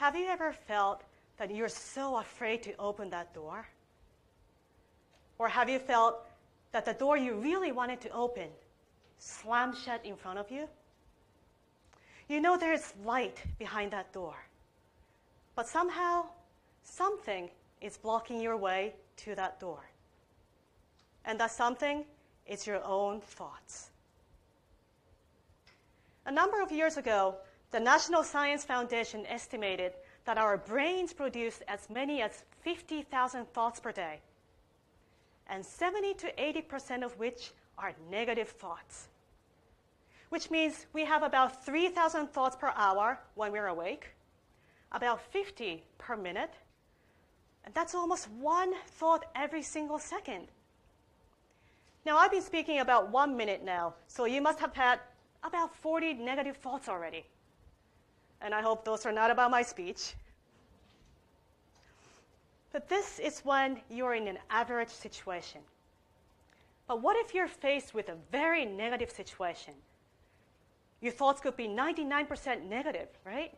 have you ever felt that you're so afraid to open that door? Or have you felt that the door you really wanted to open slammed shut in front of you? You know there's light behind that door, but somehow something is blocking your way to that door. And that something is your own thoughts. A number of years ago, the National Science Foundation estimated that our brains produce as many as 50,000 thoughts per day, and 70 to 80% of which are negative thoughts, which means we have about 3,000 thoughts per hour when we're awake, about 50 per minute, and that's almost one thought every single second. Now, I've been speaking about 1 minute now, so you must have had about 40 negative thoughts already. And I hope those are not about my speech. But this is when you're in an average situation. But what if you're faced with a very negative situation? Your thoughts could be 99% negative, right?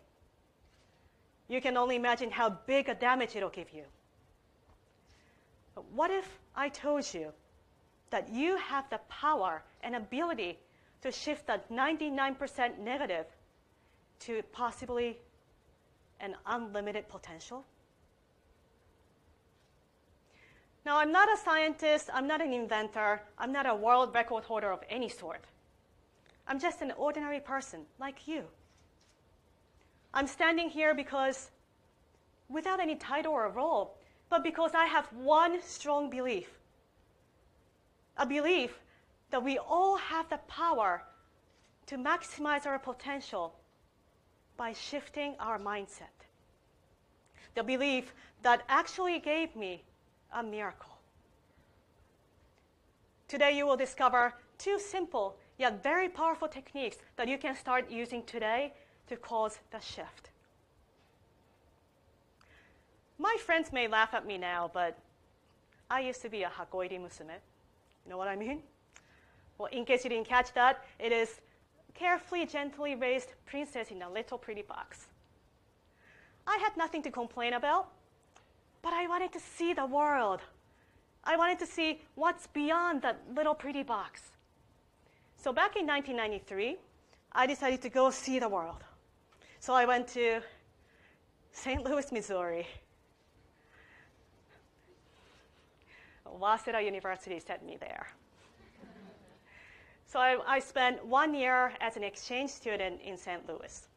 You can only imagine how big a damage it'll give you. But what if I told you that you have the power and ability to shift that 99% negative to possibly an unlimited potential? Now, I'm not a scientist, I'm not an inventor, I'm not a world record holder of any sort. I'm just an ordinary person like you. I'm standing here because, without any title or role, but because I have one strong belief. A belief that we all have the power to maximize our potential by shifting our mindset. The belief that actually gave me a miracle. Today you will discover two simple yet very powerful techniques that you can start using today to cause the shift. My friends may laugh at me now, but I used to be a hakoiri musume. You know what I mean? Well, in case you didn't catch that, it is carefully, gently raised princess in a little pretty box. I had nothing to complain about, but I wanted to see the world. I wanted to see what's beyond that little pretty box. So back in 1993, I decided to go see the world. So I went to St. Louis, Missouri. Waseda University sent me there. So I spent 1 year as an exchange student in St. Louis.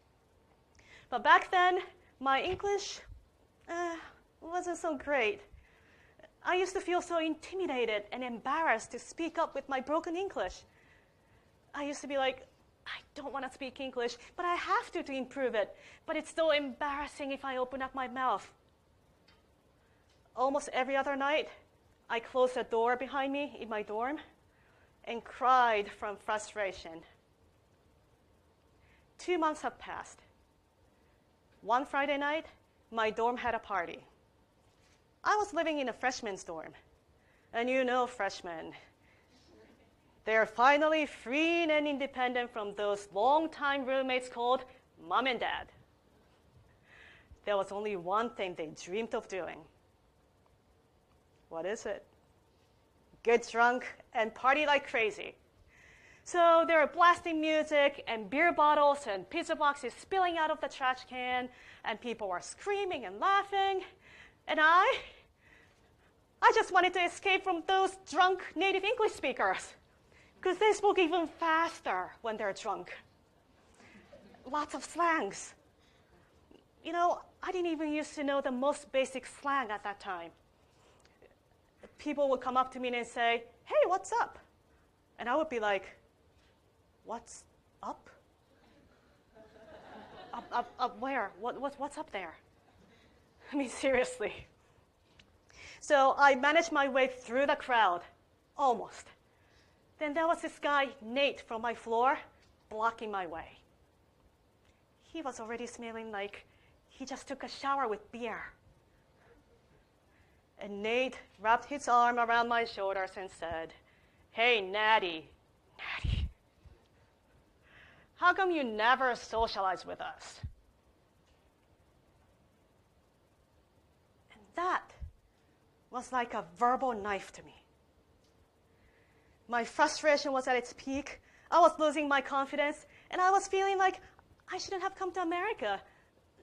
But back then, my English wasn't so great. I used to feel so intimidated and embarrassed to speak up with my broken English. I used to be like, I don't want to speak English, but I have to improve it. But it's so embarrassing if I open up my mouth. Almost every other night, I closed the door behind me in my dorm and cried from frustration. 2 months have passed. One Friday night, my dorm had a party. I was living in a freshman's dorm. And you know freshmen. They're finally free and independent from those long-time roommates called mom and dad. There was only one thing they dreamed of doing. What is it? Get drunk and party like crazy. So they were blasting music and beer bottles and pizza boxes spilling out of the trash can, and people were screaming and laughing. And I just wanted to escape from those drunk native English speakers, because they spoke even faster when they're drunk. Lots of slangs. You know, I didn't even used to know the most basic slang at that time. People would come up to me and say, hey, what's up? And I would be like, what's up? Up where? What's up there? I mean, seriously. So I managed my way through the crowd, almost. Then there was this guy, Nate, from my floor, blocking my way. He was already smelling like he just took a shower with beer. And Nate wrapped his arm around my shoulders and said, hey, Natty, how come you never socialize with us? that was like a verbal knife to me. My frustration was at its peak. I was losing my confidence, and I was feeling like I shouldn't have come to America.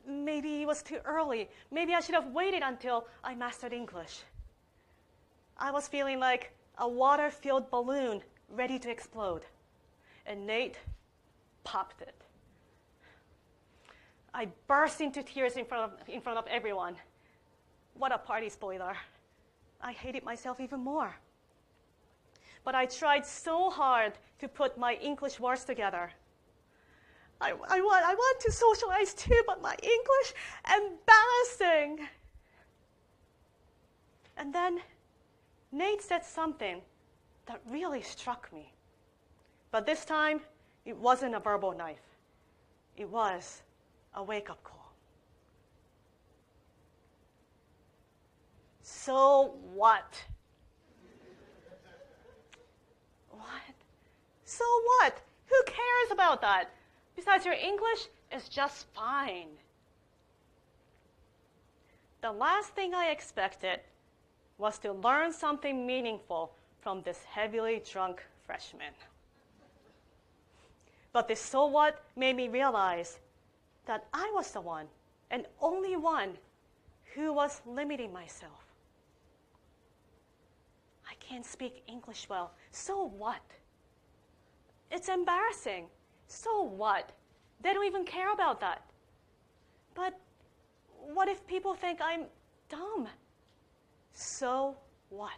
Maybe it was too early. Maybe I should have waited until I mastered English. I was feeling like a water-filled balloon ready to explode. And Nate popped it. I burst into tears in front of everyone. What a party spoiler. I hated myself even more. But I tried so hard to put my English words together. I want to socialize too, but my English, embarrassing. And then Nate said something that really struck me. But this time, it wasn't a verbal knife. It was a wake-up call. So what? What? So what? Who cares about that? Besides, your English is just fine. The last thing I expected was to learn something meaningful from this heavily drunk freshman. But this so what made me realize that I was the one, and only one, who was limiting myself. I can't speak English well. So what? It's embarrassing. So what? They don't even care about that. But what if people think I'm dumb? So what?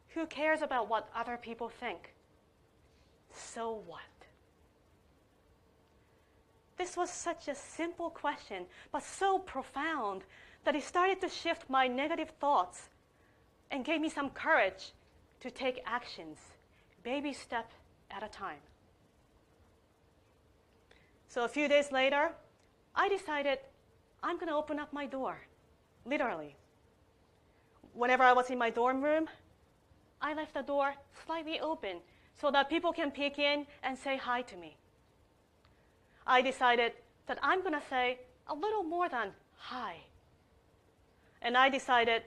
Who cares about what other people think? So what? This was such a simple question, but so profound that it started to shift my negative thoughts and gave me some courage to take actions, baby step at a time. So a few days later, I decided I'm going to open up my door, literally. Whenever I was in my dorm room, I left the door slightly open so that people can peek in and say hi to me. I decided that I'm going to say a little more than hi. And I decided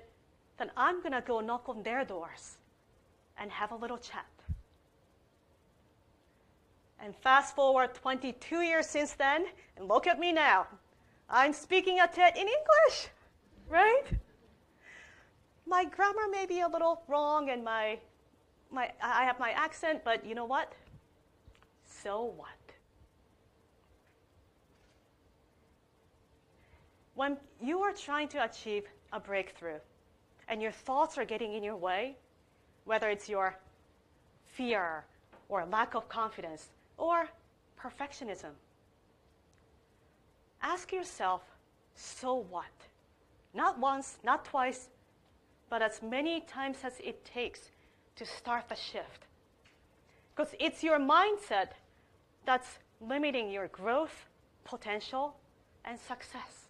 that I'm going to go knock on their doors and have a little chat. And fast forward 22 years since then, and look at me now. I'm speaking at TED in English, right? My grammar may be a little wrong, and I have my accent, but you know what? So what? When you are trying to achieve a breakthrough, and your thoughts are getting in your way, whether it's your fear or lack of confidence or perfectionism, ask yourself, so what? Not once, not twice, but as many times as it takes to start the shift. Because it's your mindset that's limiting your growth, potential, and success.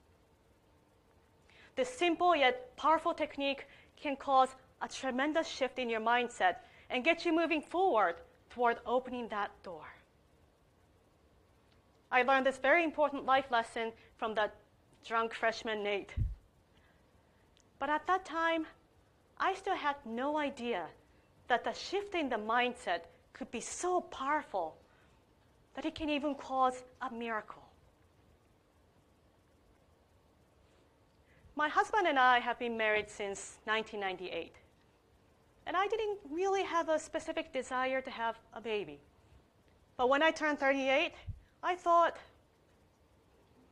This simple yet powerful technique can cause a tremendous shift in your mindset and get you moving forward toward opening that door. I learned this very important life lesson from that drunk freshman Nate. But at that time, I still had no idea that the shift in the mindset could be so powerful that it can even cause a miracle. My husband and I have been married since 1998. And I didn't really have a specific desire to have a baby. But when I turned 38, I thought,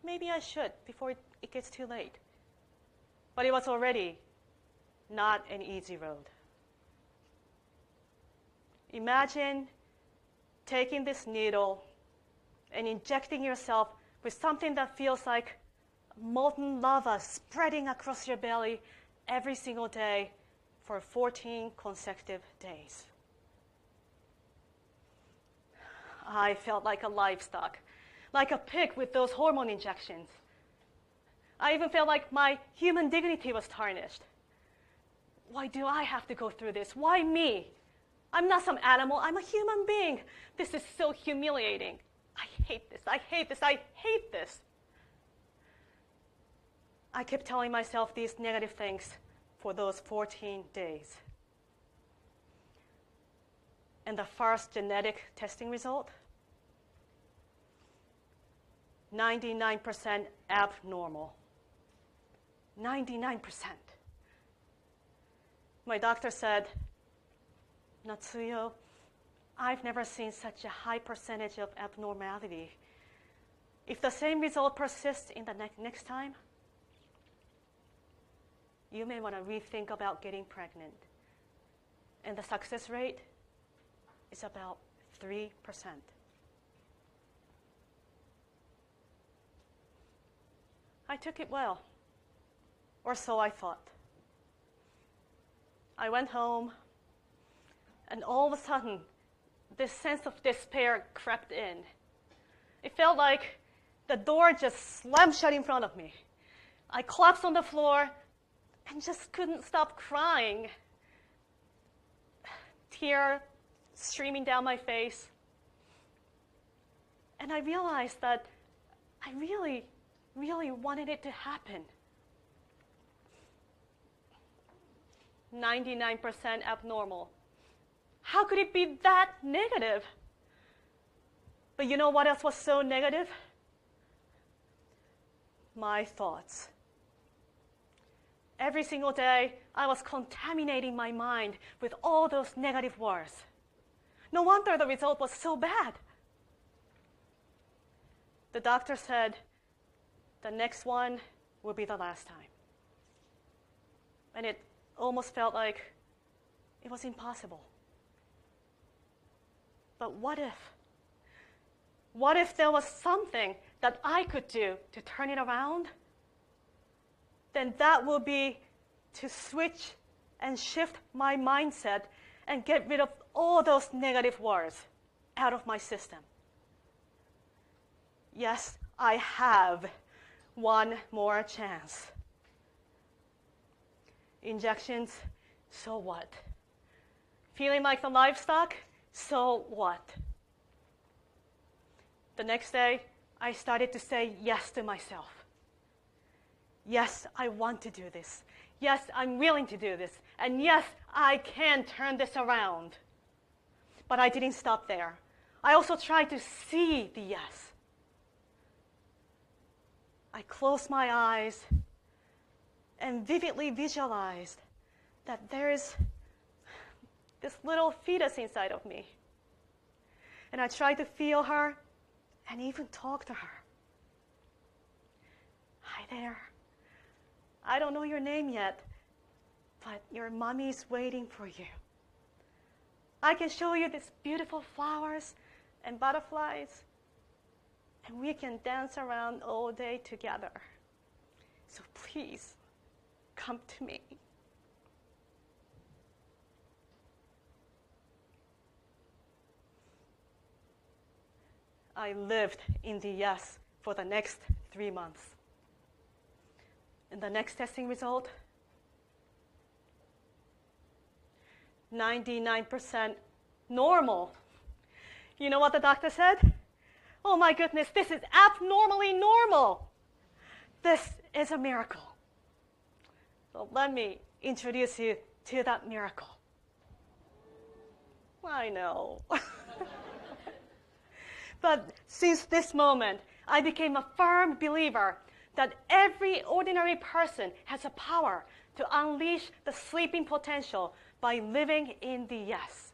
maybe I should before it gets too late. But it was already not an easy road. Imagine taking this needle and injecting yourself with something that feels like molten lava spreading across your belly every single day for 14 consecutive days. I felt like a livestock, like a pig with those hormone injections. I even felt like my human dignity was tarnished. Why do I have to go through this? Why me? I'm not some animal. I'm a human being. This is so humiliating. I hate this. I hate this. I hate this. I kept telling myself these negative things for those 14 days. And the first genetic testing result, 99% abnormal. 99%. My doctor said, Natsuyo, I've never seen such a high percentage of abnormality. If the same result persists in the next time, you may want to rethink about getting pregnant. And the success rate is about 3%. I took it well, or so I thought. I went home, and all of a sudden, this sense of despair crept in. It felt like the door just slammed shut in front of me. I collapsed on the floor and just couldn't stop crying. Tear streaming down my face. And I realized that I really wanted it to happen. 99% abnormal. How could it be that negative? But you know what else was so negative? My thoughts. Every single day, I was contaminating my mind with all those negative words. No wonder the result was so bad. The doctor said, the next one will be the last time. And it almost felt like it was impossible. But what if? What if there was something that I could do to turn it around? Then that will be to switch and shift my mindset and get rid of all those negative words out of my system. Yes, I have one more chance. Injections, so what? Feeling like the livestock, so what? The next day, I started to say yes to myself. Yes, I want to do this. Yes, I'm willing to do this. And yes, I can turn this around. But I didn't stop there. I also tried to see the yes. I closed my eyes and vividly visualized that there is this little fetus inside of me. And I tried to feel her and even talk to her. Hi there. I don't know your name yet, but your mommy's waiting for you. I can show you these beautiful flowers and butterflies, and we can dance around all day together. So please, come to me. I lived in the yes for the next 3 months. And the next testing result, 99% normal. You know what the doctor said? Oh my goodness, this is abnormally normal. This is a miracle. So let me introduce you to that miracle. I know. But since this moment, I became a firm believer that every ordinary person has a power to unleash the sleeping potential by living in the yes.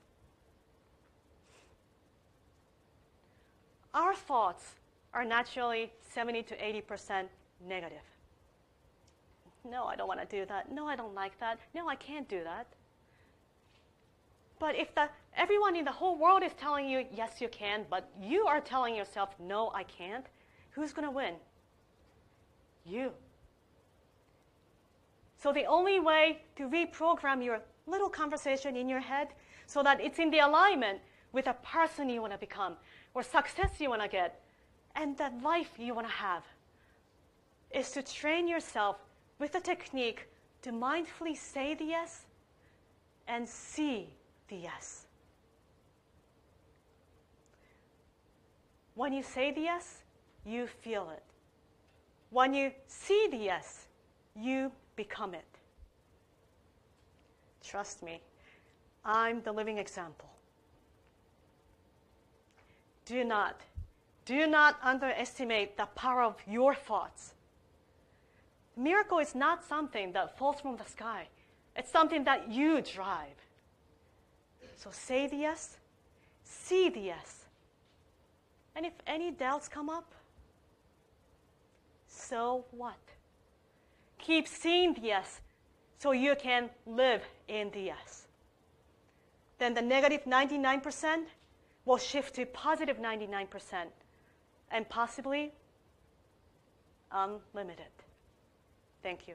Our thoughts are naturally 70 to 80% negative. No, I don't want to do that. No, I don't like that. No, I can't do that. But if everyone in the whole world is telling you, yes, you can, but you are telling yourself, no, I can't, who's going to win? You. So the only way to reprogram your little conversation in your head so that it's in the alignment with a person you want to become or success you want to get and the life you want to have is to train yourself with a technique to mindfully say the yes and see the yes. When you say the yes, you feel it. When you see the yes, you become it. Trust me, I'm the living example. Do not underestimate the power of your thoughts. Miracle is not something that falls from the sky. It's something that you drive. So say the yes, see the yes. And if any doubts come up, so what? Keep seeing the yes so you can live in the yes. Then the negative 99% will shift to positive 99% and possibly unlimited. Thank you.